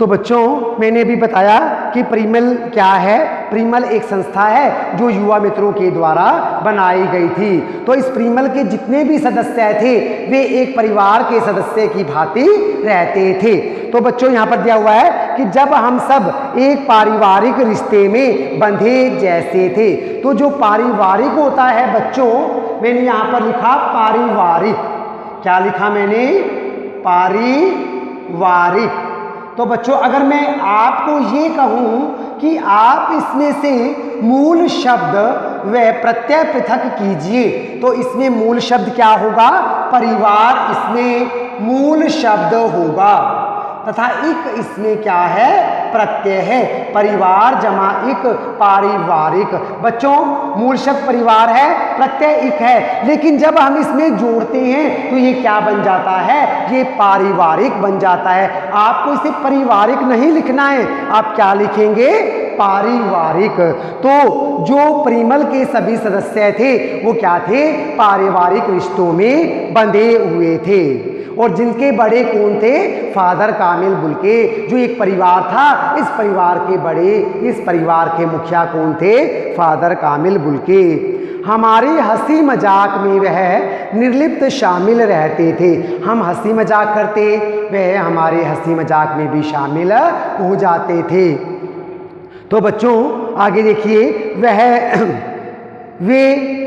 तो बच्चों मैंने भी बताया कि परिमल क्या है। परिमल एक संस्था है जो युवा मित्रों के द्वारा बनाई गई थी। तो इस परिमल के जितने भी सदस्य थे वे एक परिवार के सदस्य की भांति रहते थे। तो बच्चों यहाँ पर दिया हुआ है कि जब हम सब एक पारिवारिक रिश्ते में बंधे जैसे थे। तो जो पारिवारिक होता है बच्चों, मैंने यहाँ पर लिखा पारिवारिक। क्या लिखा मैंने? पारिवारिक। तो बच्चों अगर मैं आपको ये कहूं कि आप इसमें से मूल शब्द व प्रत्यय पृथक कीजिए, तो इसमें मूल शब्द क्या होगा? परिवार इसमें मूल शब्द होगा, तथा इक इसमें क्या है? प्रत्यय है। परिवार जमा इक पारिवारिक। बच्चों मूल शब्द परिवार है, प्रत्यय इक है, लेकिन जब हम इसमें जोड़ते हैं तो ये क्या बन जाता है? ये पारिवारिक बन जाता है। आपको इसे पारिवारिक नहीं लिखना है, आप क्या लिखेंगे? पारिवारिक। तो जो परिमल के सभी सदस्य थे वो क्या थे? पारिवारिक रिश्तों में बंधे हुए थे। और जिनके बड़े कौन थे? फादर कामिल बुल्के। जो एक परिवार था, इस परिवार के बड़े, इस परिवार के मुखिया कौन थे? फादर कामिल बुल्के। हमारी हंसी मजाक में वह निर्लिप्त शामिल रहते थे। हम हंसी मजाक करते, वह हमारे हंसी मजाक में भी शामिल हो जाते थे। तो बच्चों आगे देखिए, वे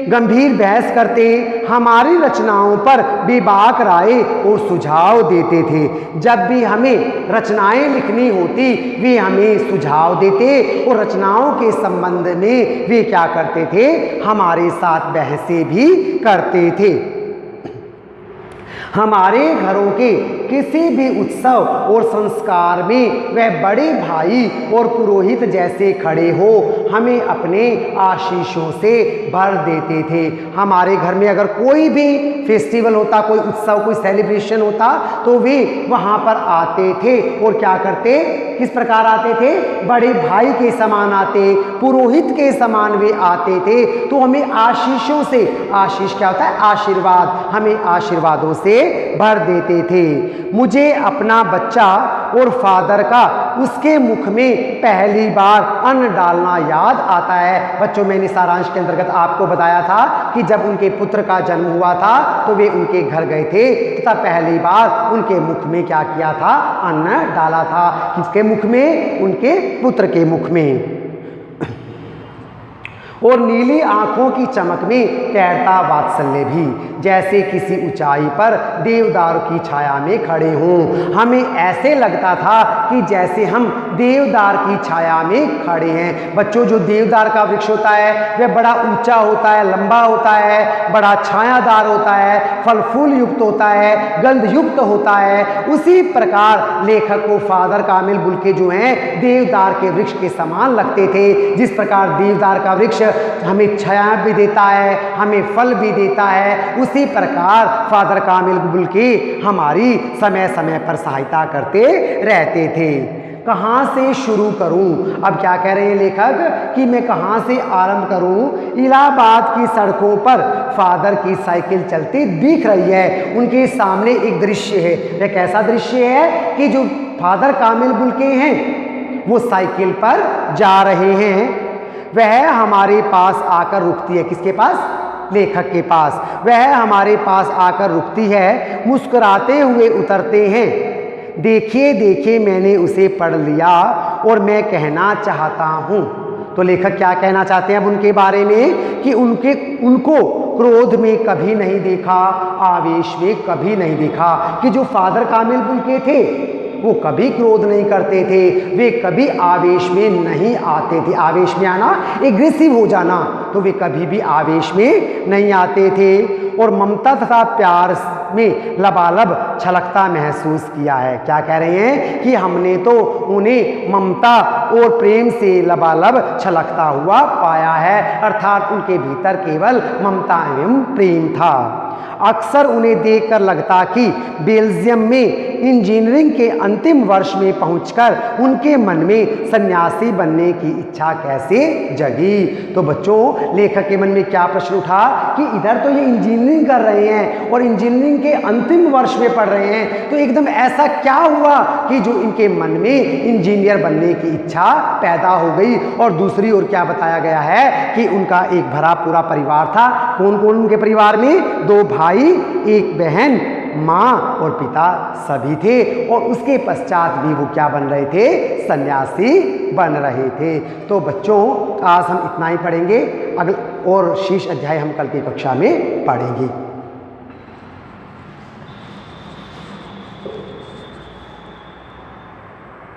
गंभीर बहस करते, हमारी रचनाओं पर बेबाक राय और सुझाव देते थे। जब भी हमें रचनाएं लिखनी होती वे हमें सुझाव देते, और रचनाओं के संबंध में वे क्या करते थे? हमारे साथ बहसें भी करते थे। हमारे घरों के किसी भी उत्सव और संस्कार में वह बड़े भाई और पुरोहित जैसे खड़े हो हमें अपने आशीषों से भर देते थे। हमारे घर में अगर कोई भी फेस्टिवल होता, कोई उत्सव, कोई सेलिब्रेशन होता, तो वे वहाँ पर आते थे और क्या करते? किस प्रकार आते थे? बड़े भाई के समान आते, पुरोहित के समान वे आते थे। तो हमें आशीषों से, आशीष क्या होता है? आशीर्वाद, हमें आशीर्वादों से भर देते थे। मुझे अपना बच्चा और फादर का उसके मुख में पहली बार अन्न डालना याद आता है। बच्चों मैंने सारांश के अंतर्गत आपको बताया था कि जब उनके पुत्र का जन्म हुआ था तो वे उनके घर गए थे, तथा पहली बार उनके मुख में क्या किया था? अन्न डाला था। किसके मुख में? उनके पुत्र के मुख में। और नीली आंखों की चमक में तैरता वात्सल्य भी, जैसे किसी ऊंचाई पर देवदार की छाया में खड़े हों। हमें ऐसे लगता था कि जैसे हम देवदार की छाया में खड़े हैं। बच्चों जो देवदार का वृक्ष होता है वह बड़ा ऊंचा होता है, लंबा होता है, बड़ा छायादार होता है, फल फूल युक्त होता है, गंध युक्त होता है। उसी प्रकार लेखक को फादर कामिल बुल्के जो हैं देवदार के वृक्ष के समान लगते थे। जिस प्रकार देवदार का वृक्ष हमें छाया भी देता है, हमें फल भी देता है, उसी प्रकार फादर कामिल बुल्के हमारी समय समय पर सहायता करते रहते थे। कहाँ से शुरू करूं? अब क्या कह रहे हैं लेखक कि मैं कहाँ से आरंभ करूं? इलाहाबाद की सड़कों पर फादर की साइकिल चलती दिख रही है। उनके सामने एक दृश्य है। वह कैसा दृश्य है कि जो फादर कामिल बुल्के हैं वो साइकिल पर जा रहे हैं। वह हमारे पास आकर रुकती है। किसके पास? लेखक के पास। वह हमारे पास आकर रुकती है, मुस्कुराते हुए उतरते हैं। देखिए देखिए मैंने उसे पढ़ लिया और मैं कहना चाहता हूँ। तो लेखक क्या कहना चाहते हैं अब उनके बारे में कि उनको क्रोध में कभी नहीं देखा, आवेश में कभी नहीं देखा। कि जो फादर कामिल बुल्के थे वो कभी क्रोध नहीं करते थे, वे कभी आवेश में नहीं आते थे। आवेश में आना, एग्रेसिव हो जाना, तो वे कभी भी आवेश में नहीं आते थे। और ममता तथा प्यार में लबालब छलकता महसूस किया है। क्या कह रहे हैं कि हमने तो उन्हें ममता और प्रेम से लबालब छलकता हुआ पाया है, अर्थात उनके भीतर केवल ममता एवं प्रेम था। अक्सर उन्हें देखकर लगता कि बेल्जियम में इंजीनियरिंग के अंतिम वर्ष में पहुंचकर उनके मन में सन्यासी बनने की इच्छा कैसे जगी। तो बच्चों, लेखक के मन में क्या प्रश्न उठा कि इधर तो ये इंजीनियरिंग कर रहे हैं और इंजीनियरिंग के अंतिम वर्ष में पढ़ रहे हैं, तो एकदम ऐसा क्या हुआ कि जो इनके मन में इंजीनियर बनने की इच्छा पैदा हो गई। और दूसरी ओर क्या बताया गया है कि उनका एक भरा पूरा परिवार था। कौन कौन उनके परिवार में? 2 भाई, 1 बहन, माँ और पिता सभी थे। और उसके पश्चात भी वो क्या बन रहे थे? सन्यासी बन रहे थे। तो बच्चों, आज हम इतना ही पढ़ेंगे, और शेष अध्याय हम कल की कक्षा में पढ़ेंगे।